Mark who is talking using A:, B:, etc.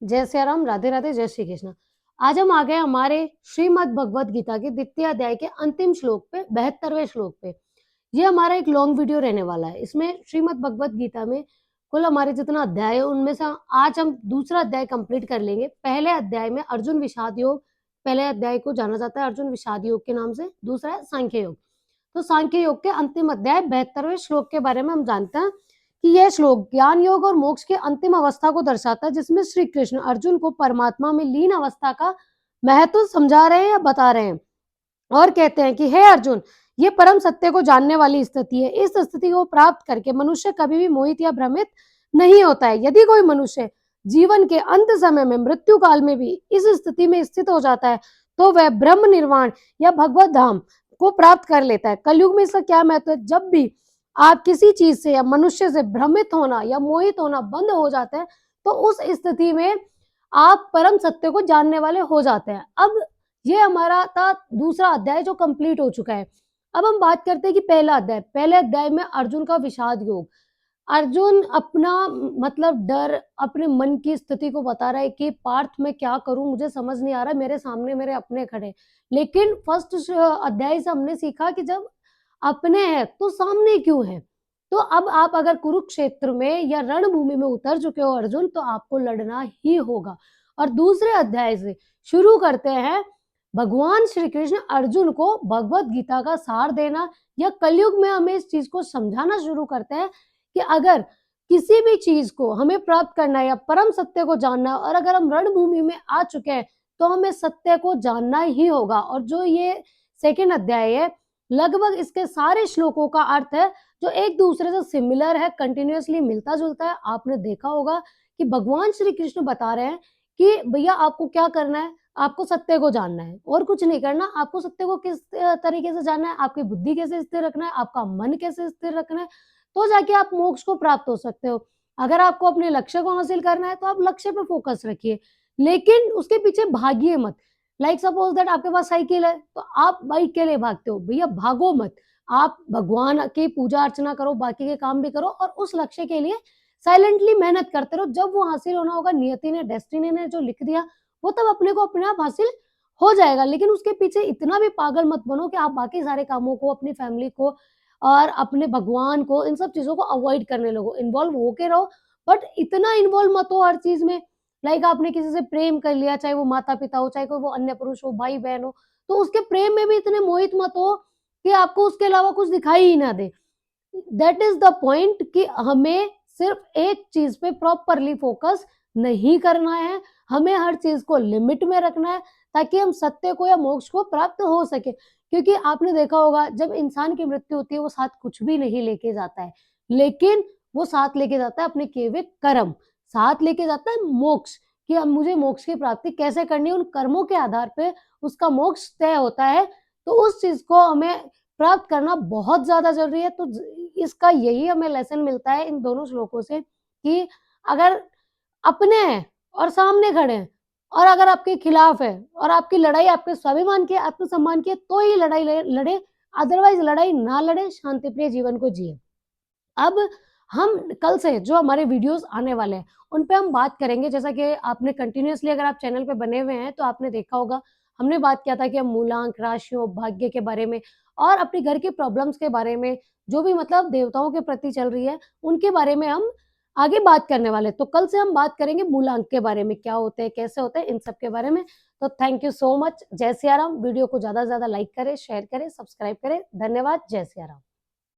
A: जय सिया राम, राधे राधे, जय श्री कृष्ण। आज हम आ गए हमारे श्रीमद् भगवत गीता के द्वितीय अध्याय के अंतिम श्लोक पे, 72वें श्लोक पे। ये हमारा एक लॉन्ग वीडियो रहने वाला है। इसमें श्रीमद् भगवत गीता में कुल हमारे जितना अध्याय है उनमें से आज हम दूसरा अध्याय कंप्लीट कर लेंगे। पहले अध्याय में अर्जुन विषाद योग, पहले अध्याय को जाना जाता है अर्जुन विषाद योग के नाम से, दूसरा है सांख्य योग। तो सांख्य योग के अंतिम अध्याय 72वें श्लोक के बारे में हम जानते हैं कि यह श्लोक ज्ञान योग और मोक्ष के अंतिम अवस्था को दर्शाता है, जिसमें श्री कृष्ण अर्जुन को परमात्मा में लीन अवस्था का महत्व समझा रहे हैं या बता रहे हैं और कहते हैं कि हे अर्जुन, ये परम सत्य को जानने वाली स्थिति है। इस स्थिति को प्राप्त करके मनुष्य कभी भी मोहित या भ्रमित नहीं होता है। यदि कोई मनुष्य जीवन के अंत समय में मृत्यु काल में भी इस स्थिति में स्थित हो जाता है तो वह ब्रह्म निर्वाण या भगवत धाम को प्राप्त कर लेता है। कलयुग में इसका क्या महत्व है? जब भी आप किसी चीज से या मनुष्य से भ्रमित होना या मोहित होना बंद हो जाते हैं तो उस स्थिति में आप परम सत्य को जानने वाले हो जाते हैं। अब ये हमारा था दूसरा अध्याय जो कंप्लीट हो चुका है। अब हम बात करते हैं कि पहले अध्याय में अर्जुन का विषाद योग। अर्जुन अपना मतलब डर, अपने मन की स्थिति को बता रहा है कि पार्थ मैं क्या करूं, मुझे समझ नहीं आ रहा, मेरे सामने मेरे अपने खड़े। लेकिन फर्स्ट अध्याय से हमने सीखा कि जब अपने हैं तो सामने क्यों है। तो अब आप अगर कुरुक्षेत्र में या रणभूमि में उतर चुके हो अर्जुन, तो आपको लड़ना ही होगा। और दूसरे अध्याय से शुरू करते हैं भगवान श्री कृष्ण अर्जुन को भगवत गीता का सार देना, या कलयुग में हमें इस चीज को समझाना शुरू करते हैं कि अगर किसी भी चीज को हमें प्राप्त करना है या परम सत्य को जानना है, और अगर हम रणभूमि में आ चुके हैं तो हमें सत्य को जानना ही होगा। और जो ये सेकेंड अध्याय है, लगभग इसके सारे श्लोकों का अर्थ है जो एक दूसरे से सिमिलर है, कंटिन्यूअसली मिलता जुलता है। आपने देखा होगा कि भगवान श्री कृष्ण बता रहे हैं कि भैया आपको क्या करना है, आपको सत्य को जानना है और कुछ नहीं करना। आपको सत्य को किस तरीके से जानना है, आपकी बुद्धि कैसे स्थिर रखना है, आपका मन कैसे स्थिर रखना है, तो जाके आप मोक्ष को प्राप्त हो सकते हो। अगर आपको अपने लक्ष्य को हासिल करना है तो आप लक्ष्य पे फोकस रखिए, लेकिन उसके पीछे भागिए मत। लाइक सपोज दैट आपके पास साइकिल है तो आप बाइक के लिए भागते हो, भैया भागो मत। आप भगवान की पूजा अर्चना करो, बाकी के काम भी करो और उस लक्ष्य के लिए साइलेंटली मेहनत करते रहो। जब वो हासिल होना होगा, नियति ने, डेस्टिनी ने जो लिख दिया वो तब अपने को अपने आप हासिल हो जाएगा। लेकिन उसके पीछे इतना भी पागल मत बनो कि आप बाकी सारे कामों को, अपनी फैमिली को और अपने भगवान को, इन सब चीजों को अवॉइड करने लगो। इन्वॉल्व होके रहो, बट इतना इन्वॉल्व मत हो हर चीज में। लाइक आपने किसी से प्रेम कर लिया, चाहे वो माता पिता हो, चाहे कोई वो अन्य पुरुष हो, भाई बहन हो, तो उसके प्रेम में भी इतने मोहित मत हो कि आपको उसके अलावा कुछ दिखाई ही ना दे। दैट इज द पॉइंट कि हमें सिर्फ एक चीज पे प्रॉपरली फोकस नहीं करना है, हमें हर चीज को लिमिट में रखना है ताकि हम सत्य को या मोक्ष को प्राप्त हो सके। क्योंकि आपने देखा होगा जब इंसान की मृत्यु होती है वो साथ कुछ भी नहीं लेके जाता है, लेकिन वो साथ लेके जाता है अपने किए हुए कर्म, साथ लेके जाता है मोक्ष, कि अब मुझे मोक्ष की प्राप्ति कैसे करनी है, उन कर्मों के आधार पे उसका मोक्ष तय होता है। तो उस चीज को हमें प्राप्त करना बहुत ज्यादा जरूरी है। तो इसका यही हमें लेसन मिलता है इन दोनों श्लोकों से कि अगर अपने हैं और सामने खड़े हैं, और अगर आपके खिलाफ है और आपकी लड़ाई आपके स्वाभिमान की, आत्मसम्मान की, तो ही लड़ाई लड़े, अदरवाइज लड़ाई ना लड़े, शांति प्रिय जीवन को जिए। अब हम कल से जो हमारे वीडियोस आने वाले हैं उन पे हम बात करेंगे। जैसा कि आपने कंटिन्यूअसली, अगर आप चैनल पे बने हुए हैं तो आपने देखा होगा, हमने बात किया था कि हम मूलांक, राशियों, भाग्य के बारे में और अपने घर की प्रॉब्लम्स के बारे में, जो भी मतलब देवताओं के प्रति चल रही है उनके बारे में हम आगे बात करने वाले। तो कल से हम बात करेंगे मूलांक के बारे में, क्या होते हैं, कैसे होते हैं, इन सब के बारे में। तो थैंक यू सो मच। जय सिया राम। वीडियो को ज्यादा से ज्यादा लाइक करें, शेयर करें, सब्सक्राइब करें। धन्यवाद। जय सिया राम।